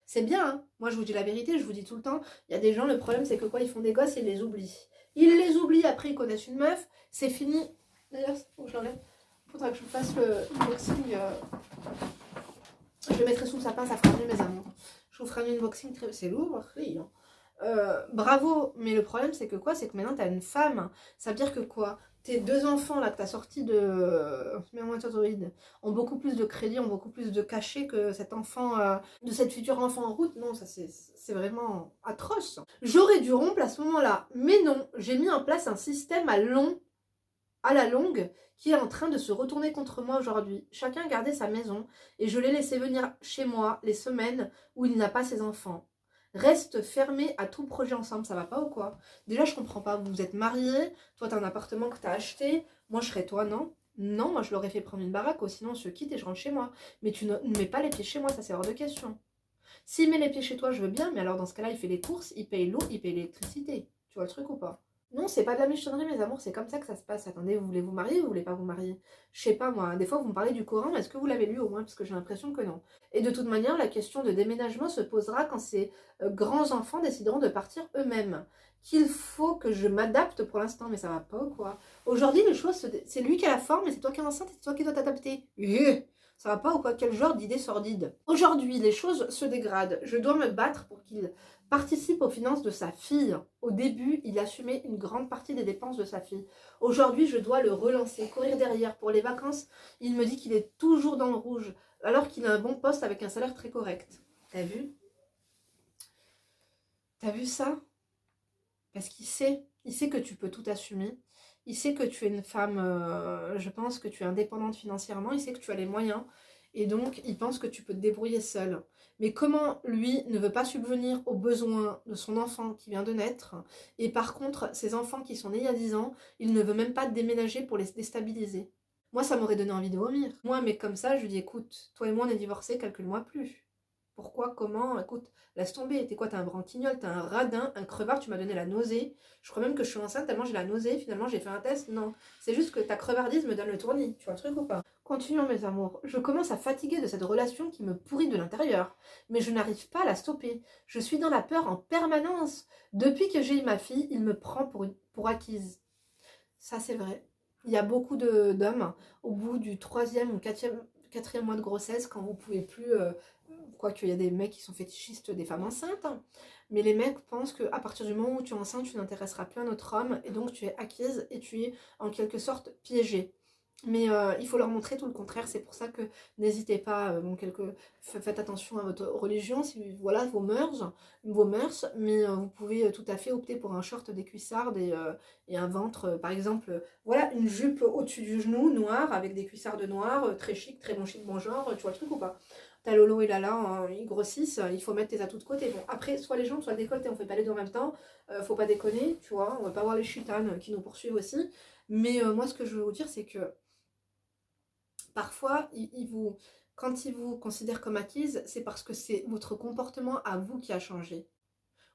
C'est bien, hein. Moi je vous dis la vérité, je vous dis tout le temps, il y a des gens, le problème c'est que quoi, ils font des gosses et ils les oublient. Ils les oublient, après ils connaissent une meuf, c'est fini. D'ailleurs, faut que je l'enlève. Faudra que je vous fasse le unboxing. Je le mettrai sous le sapin, ça fera mieux mes amours. Je vous ferai un unboxing très... C'est lourd, oui, hein. Bravo, mais le problème c'est que quoi? C'est que maintenant t'as une femme. Ça veut dire que quoi? Tes 2 enfants là que t'as sortis de ont beaucoup plus de crédit, ont beaucoup plus de cachet que cet enfant, de cette future enfant en route. Non, ça c'est vraiment atroce. J'aurais dû rompre à ce moment-là, mais non, j'ai mis en place un système à la longue qui est en train de se retourner contre moi aujourd'hui. Chacun gardait sa maison et je l'ai laissé venir chez moi les semaines où il n'a pas ses enfants. Reste fermé à tout projet ensemble, ça va pas ou quoi? Déjà je comprends pas, vous êtes mariés, toi t'as un appartement que t'as acheté, moi je serais toi, non? Non, moi je l'aurais fait prendre une baraque, sinon on se quitte et je rentre chez moi. Mais tu ne mets pas les pieds chez moi, ça c'est hors de question. S'il met les pieds chez toi, je veux bien, mais alors dans ce cas-là, il fait les courses, il paye l'eau, il paye l'électricité. Tu vois le truc ou pas? Non, c'est pas de la michonnerie, mes amours, c'est comme ça que ça se passe. Attendez, vous voulez vous marier ou vous voulez pas vous marier? Je sais pas, moi, des fois vous me parlez du Coran, mais est-ce que vous l'avez lu au moins? Parce que j'ai l'impression que non. Et de toute manière, la question de déménagement se posera quand ces grands-enfants décideront de partir eux-mêmes. Qu'il faut que je m'adapte pour l'instant, mais ça va pas ou quoi? Aujourd'hui, les choses, c'est lui qui a la forme, et c'est toi qui es enceinte, et c'est toi qui dois t'adapter. Ça va pas ou quoi? Quel genre d'idée sordide? Aujourd'hui, les choses se dégradent. Je dois me battre pour qu'il participe aux finances de sa fille. Au début, il assumait une grande partie des dépenses de sa fille. Aujourd'hui, je dois le relancer, courir derrière. Pour les vacances, il me dit qu'il est toujours dans le rouge, alors qu'il a un bon poste avec un salaire très correct. T'as vu? T'as vu ça? Parce qu'il sait que tu peux tout assumer. Il sait que tu es une femme, je pense que tu es indépendante financièrement. Il sait que tu as les moyens. Et donc, il pense que tu peux te débrouiller seule. Mais comment lui ne veut pas subvenir aux besoins de son enfant qui vient de naître, et par contre, ses enfants qui sont nés il y a 10 ans, il ne veut même pas déménager pour les déstabiliser. Moi, ça m'aurait donné envie de vomir. Moi, un mec comme ça, je lui dis, écoute, toi et moi, on est divorcés, calcule-moi plus. Pourquoi? Comment? Écoute, laisse tomber. T'es quoi? T'es un branquignol, t'es un radin, un crevard, tu m'as donné la nausée. Je crois même que je suis enceinte tellement j'ai la nausée. Finalement, j'ai fait un test. Non, c'est juste que ta crevardise me donne le tournis. Tu vois le truc ou pas? Continuons mes amours. Je commence à fatiguer de cette relation qui me pourrit de l'intérieur. Mais je n'arrive pas à la stopper. Je suis dans la peur en permanence. Depuis que j'ai eu ma fille, il me prend pour acquise. Ça, c'est vrai. Il y a beaucoup d'hommes, au bout du troisième ou quatrième mois de grossesse, quand vous pouvez plus... quoique, il y a des mecs qui sont fétichistes des femmes enceintes. Hein, mais les mecs pensent qu'à partir du moment où tu es enceinte, tu n'intéresseras plus à un autre homme. Et donc, tu es acquise et tu es en quelque sorte piégée. Mais il faut leur montrer tout le contraire. C'est pour ça que n'hésitez pas, faites attention à votre religion, si, voilà, vos mœurs, mais vous pouvez tout à fait opter pour un short, des cuissardes et un ventre, par exemple, voilà, une jupe au-dessus du genou, noire, avec des cuissardes noires, très chic, très bon chic, bon genre, tu vois le truc ou pas? T'as Lolo et Lala, hein, ils grossissent, il faut mettre tes atouts de côté. Bon, après, soit les jambes, soit le décolleté, on fait pas les deux en même temps, faut pas déconner, tu vois, on va pas voir les chutanes qui nous poursuivent aussi. Mais moi, ce que je veux vous dire, c'est que parfois, quand ils vous considèrent comme acquise, c'est parce que c'est votre comportement à vous qui a changé.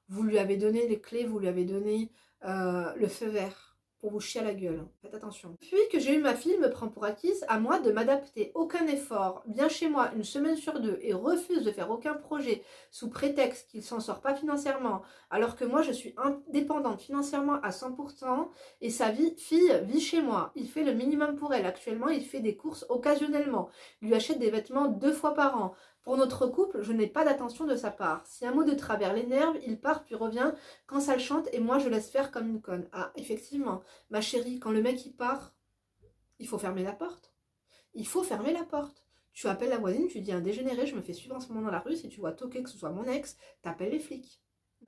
Vous lui avez donné les clés, vous lui avez donné le feu vert pour vous chier à la gueule. Faites attention. Puis que j'ai eu ma fille, il me prend pour acquise, à moi de m'adapter. Aucun effort. Vient chez moi une semaine sur deux et refuse de faire aucun projet sous prétexte qu'il s'en sort pas financièrement, alors que moi je suis indépendante financièrement à 100% et sa fille vit chez moi. Il fait le minimum pour elle. Actuellement, il fait des courses occasionnellement. Il lui achète des vêtements 2 fois par an. Pour notre couple, je n'ai pas d'attention de sa part. Si un mot de travers l'énerve, il part puis revient quand ça le chante et moi je laisse faire comme une conne. Ah, effectivement, ma chérie, quand le mec il part, il faut fermer la porte. Il faut fermer la porte. Tu appelles la voisine, tu dis un dégénéré, je me fais suivre en ce moment dans la rue, si tu vois toquer que ce soit mon ex, t'appelles les flics.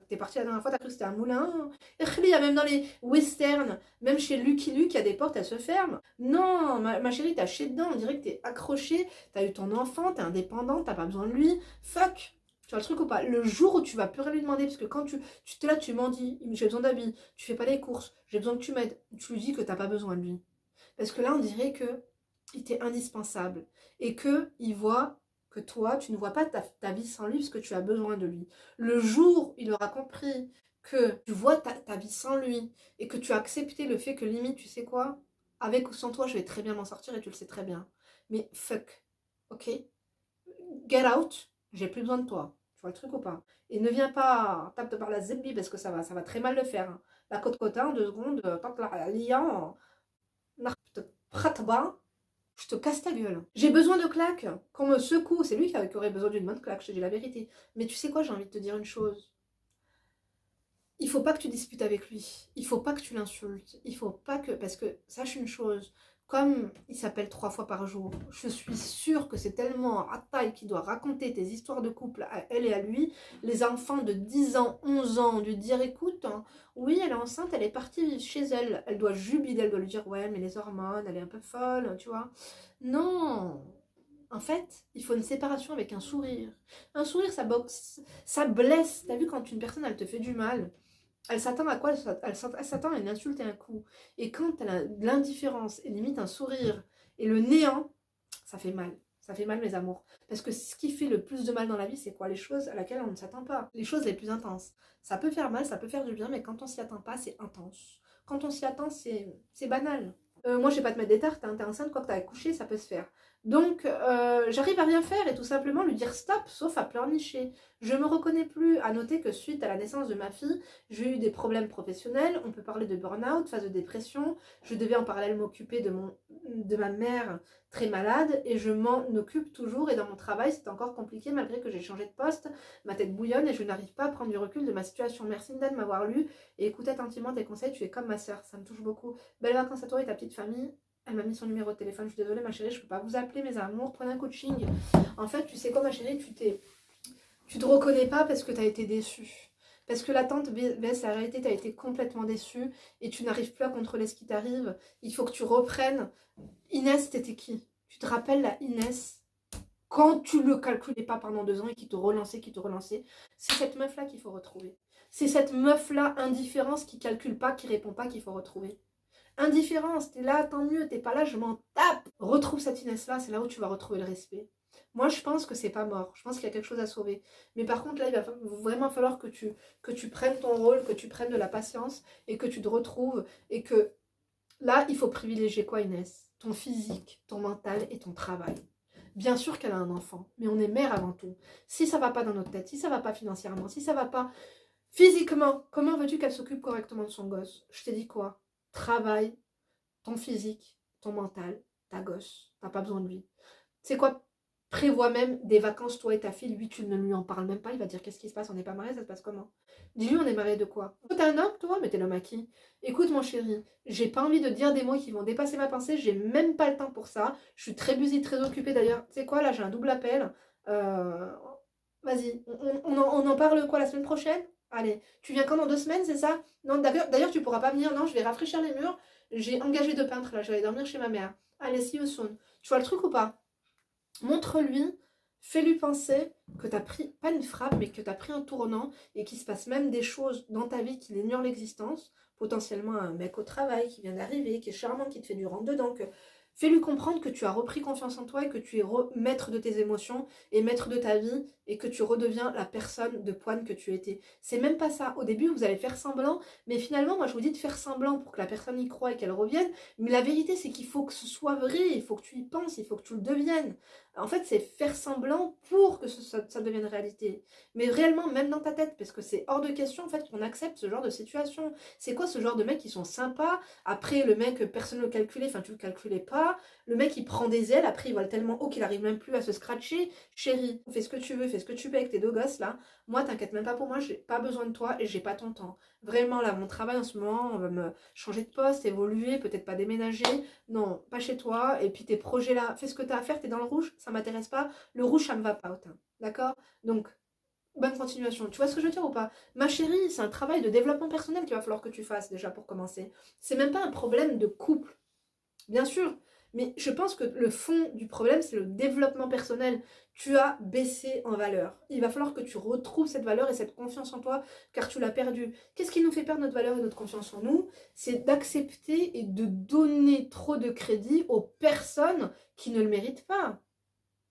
T'es parti la dernière fois, t'as cru que c'était un moulin. Il y a même dans les westerns, même chez Lucky Luke, il y a des portes, elles se ferment. Non, ma chérie, t'as chié dedans, on dirait que t'es accroché, t'as eu ton enfant, t'es indépendante, t'as pas besoin de lui. Fuck. Tu vois le truc ou pas? Le jour où tu vas plus rien lui demander, parce que quand tu t'es là, tu m'en dis, j'ai besoin d'habits, tu fais pas les courses, j'ai besoin que tu m'aides, tu lui dis que t'as pas besoin de lui. Parce que là, on dirait que il t'est indispensable et que il voit que toi, tu ne vois pas ta vie sans lui parce que tu as besoin de lui. Le jour où il aura compris que tu vois ta vie sans lui et que tu as accepté le fait que limite, tu sais quoi, avec ou sans toi, je vais très bien m'en sortir et tu le sais très bien. Mais fuck, ok? Get out, j'ai plus besoin de toi. Tu vois le truc ou pas? Et ne viens pas tape par la zébbi parce que ça va très mal le faire. Hein. La côte-côte, en 2 secondes, tente la liant, je te casse ta gueule. J'ai besoin de claques, qu'on me secoue. C'est lui qui aurait besoin d'une bonne claque, je te dis la vérité. Mais tu sais quoi, j'ai envie de te dire une chose. Il faut pas que tu disputes avec lui. Il faut pas que tu l'insultes. Il faut pas que... Parce que, sache une chose, comme il s'appelle 3 fois par jour, je suis sûre que c'est tellement à taille qu'il doit raconter tes histoires de couple à elle et à lui. Les enfants de 10 ans, 11 ans, lui dire, écoute, hein, oui, elle est enceinte, elle est partie vivre chez elle. Elle doit jubiler, elle doit lui dire, ouais, mais les hormones, elle est un peu folle, tu vois. Non. En fait, il faut une séparation avec un sourire. Un sourire, ça blesse. T'as vu quand une personne, elle te fait du mal, elle s'attend à quoi? Elle s'attend à une insulte et un coup. Et quand elle a de l'indifférence et limite un sourire et le néant, ça fait mal. Ça fait mal, mes amours. Parce que ce qui fait le plus de mal dans la vie, c'est quoi? Les choses à laquelle on ne s'attend pas. Les choses les plus intenses. Ça peut faire mal, ça peut faire du bien, mais quand on s'y attend pas, c'est intense. Quand on s'y attend, c'est banal. Moi, je vais pas te mettre des tartes, hein, t'es enceinte, quoi que t'as accouché, ça peut se faire. Donc, j'arrive à rien faire et tout simplement lui dire stop, sauf à pleurnicher. Je me reconnais plus. À noter que suite à la naissance de ma fille, j'ai eu des problèmes professionnels. On peut parler de burn-out, phase de dépression. Je devais en parallèle m'occuper de ma mère très malade et je m'en occupe toujours. Et dans mon travail, c'est encore compliqué malgré que j'ai changé de poste. Ma tête bouillonne et je n'arrive pas à prendre du recul de ma situation. Merci Nda de m'avoir lu et écouté attentivement tes conseils. Tu es comme ma soeur, ça me touche beaucoup. Belles vacances à toi et ta petite famille. Elle m'a mis son numéro de téléphone, je suis désolée ma chérie, je peux pas vous appeler mes amours, prenez un coaching. En fait, tu sais quoi ma chérie, tu te reconnais pas parce que tu as été déçue. Parce que l'attente baisse la réalité, tu as été complètement déçue et tu n'arrives plus à contrôler ce qui t'arrive. Il faut que tu reprennes. Inès, t'étais qui? Tu te rappelles la Inès quand tu le calculais pas pendant 2 ans et qui te relançait. C'est cette meuf-là qu'il faut retrouver. C'est cette meuf-là, indifférence, qui calcule pas, qui répond pas, qu'il faut retrouver. Indifférence, t'es là, tant mieux, t'es pas là, je m'en tape. Retrouve cette Inès-là, c'est là où tu vas retrouver le respect. Moi, je pense que c'est pas mort. Je pense qu'il y a quelque chose à sauver. Mais par contre, là, il va vraiment falloir que tu prennes ton rôle, que tu prennes de la patience et que tu te retrouves. Et que là, il faut privilégier quoi, Inès? Ton physique, ton mental et ton travail. Bien sûr qu'elle a un enfant, mais on est mère avant tout. Si ça va pas dans notre tête, si ça va pas financièrement, si ça va pas physiquement, comment veux-tu qu'elle s'occupe correctement de son gosse? Je t'ai dit quoi? Travail, ton physique, ton mental, ta gosse. T'as pas besoin de lui. C'est quoi? Prévois même des vacances, toi et ta fille. Lui, tu ne lui en parles même pas. Il va dire qu'est-ce qui se passe? On n'est pas mariés, ça se passe comment? Dis-lui, on est mariés de quoi? T'es un homme, toi? Mais t'es l'homme à qui? Écoute, mon chéri, j'ai pas envie de dire des mots qui vont dépasser ma pensée. J'ai même pas le temps pour ça. Je suis très busy, très occupée d'ailleurs. Tu sais quoi? Là, j'ai un double appel. Euh, Vas-y, on en parle quoi la semaine prochaine? Allez, tu viens quand dans 2 semaines, c'est ça? Non, d'ailleurs, tu pourras pas venir. Non, je vais rafraîchir les murs. J'ai engagé 2 peintres là. Je vais aller dormir chez ma mère. Allez, see you soon. Tu vois le truc ou pas? Montre-lui, fais-lui penser que tu as pris, pas une frappe, mais que tu as pris un tournant et qu'il se passe même des choses dans ta vie qui ignorent l'existence. Potentiellement un mec au travail qui vient d'arriver, qui est charmant, qui te fait du rentre-dedans. Fais-lui comprendre que tu as repris confiance en toi et que tu es maître de tes émotions et maître de ta vie et que tu redeviens la personne de poigne que tu étais. C'est même pas ça. Au début, vous allez faire semblant, mais finalement, moi je vous dis de faire semblant pour que la personne y croie et qu'elle revienne. Mais la vérité, c'est qu'il faut que ce soit vrai, il faut que tu y penses, il faut que tu le deviennes. En fait, c'est faire semblant pour que ça devienne réalité. Mais réellement, même dans ta tête, parce que c'est hors de question en fait qu'on accepte ce genre de situation. C'est quoi ce genre de mecs qui sont sympas? Après, le mec, personne ne le calculait, enfin tu le calculais pas. Le mec, il prend des ailes, après il vole tellement haut qu'il arrive même plus à se scratcher. Chérie, fais ce que tu veux, fais ce que tu veux avec tes 2 gosses là. Moi, t'inquiète même pas pour moi, j'ai pas besoin de toi et j'ai pas ton temps. Vraiment, là, mon travail en ce moment, on va me changer de poste, évoluer, peut-être pas déménager. Non, pas chez toi. Et puis tes projets là, fais ce que t'as à faire, t'es dans le rouge, ça m'intéresse pas. Le rouge, ça me va pas autant. D'accord? Donc, bonne continuation. Tu vois ce que je veux dire ou pas? Ma chérie, c'est un travail de développement personnel qu'il va falloir que tu fasses déjà pour commencer. C'est même pas un problème de couple. Bien sûr, mais je pense que le fond du problème, c'est le développement personnel. Tu as baissé en valeur. Il va falloir que tu retrouves cette valeur et cette confiance en toi, car tu l'as perdue. Qu'est-ce qui nous fait perdre notre valeur et notre confiance en nous? C'est d'accepter et de donner trop de crédit aux personnes qui ne le méritent pas.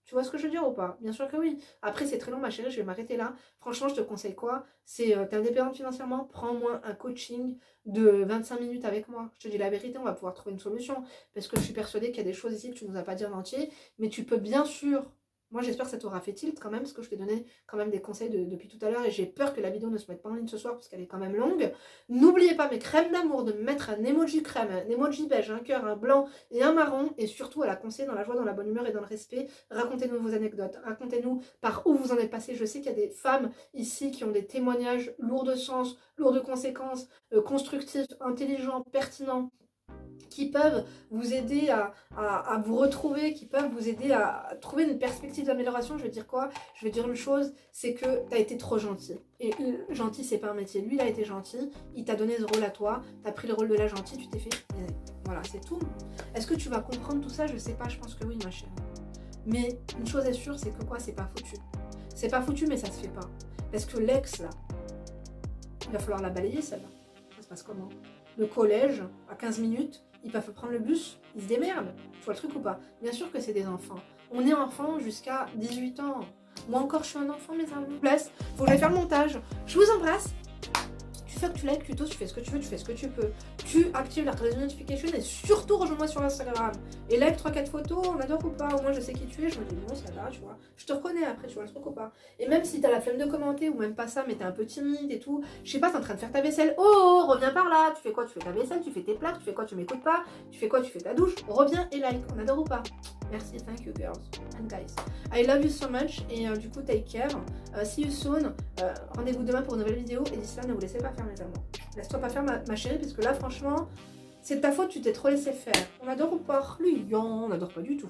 Tu vois ce que je veux dire ou pas? Bien sûr que oui. Après, c'est très long, ma chérie, je vais m'arrêter là. Franchement, je te conseille quoi? C'est, t'es indépendante financièrement, prends-moi un coaching de 25 minutes avec moi. Je te dis la vérité, on va pouvoir trouver une solution. Parce que je suis persuadée qu'il y a des choses ici que tu nous as pas dit en entier. Mais tu peux bien sûr... Moi, j'espère que ça t'aura fait tilt quand même, parce que je t'ai donné quand même des conseils depuis tout à l'heure et j'ai peur que la vidéo ne se mette pas en ligne ce soir parce qu'elle est quand même longue. N'oubliez pas mes crèmes d'amour de me mettre un emoji crème, un emoji beige, un cœur, un blanc et un marron. Et surtout, à la conseiller dans la joie, dans la bonne humeur et dans le respect. Racontez-nous vos anecdotes, racontez-nous par où vous en êtes passé. Je sais qu'il y a des femmes ici qui ont des témoignages lourds de sens, lourds de conséquences, constructifs, intelligents, pertinents, qui peuvent vous aider à vous retrouver, qui peuvent vous aider à trouver une perspective d'amélioration. Je veux dire quoi? Je veux dire une chose, c'est que tu as été trop gentil. Et gentil, c'est pas un métier. Lui, il a été gentil, il t'a donné ce rôle à toi, tu as pris le rôle de la gentille, tu t'es fait... Voilà, c'est tout. Est-ce que tu vas comprendre tout ça? Je sais pas, je pense que oui, ma chérie. Mais une chose est sûre, c'est que quoi? C'est pas foutu. C'est pas foutu, mais ça se fait pas. Parce que l'ex, là, il va falloir la balayer, celle-là. Ça se passe comment? Le collège, à 15 minutes, ils peuvent prendre le bus, ils se démerdent. Tu vois le truc ou pas? Bien sûr que c'est des enfants. On est enfant jusqu'à 18 ans. Moi encore, je suis un enfant, mes amis. Faut que j'aille faire le montage. Je vous embrasse. Tu fais que tu likes, tu doses, tu fais ce que tu veux, tu fais ce que tu peux. Tu actives la notification et surtout rejoins-moi sur Instagram. Et like 3-4 photos, on adore ou pas? Au moins je sais qui tu es, je me dis bon, ça va, tu vois. Je te reconnais après, tu vois le truc ou pas? Et même si t'as la flemme de commenter ou même pas ça, mais t'es un peu timide et tout, je sais pas, t'es en train de faire ta vaisselle. Oh, reviens par là. Tu fais quoi? Tu fais ta vaisselle, tu fais tes plats, tu fais quoi? Tu m'écoutes pas. Tu fais quoi? Tu fais ta douche. Reviens et like, on adore ou pas? Merci, thank you girls and guys. I love you so much et du coup take care. See you soon. Rendez-vous demain pour une nouvelle vidéo et d'ici là ne vous laissez pas faire mes amours. Laisse-toi pas faire ma chérie parce que là franchement c'est de ta faute, tu t'es trop laissé faire. On adore ou pas? Le lion, on adore pas du tout.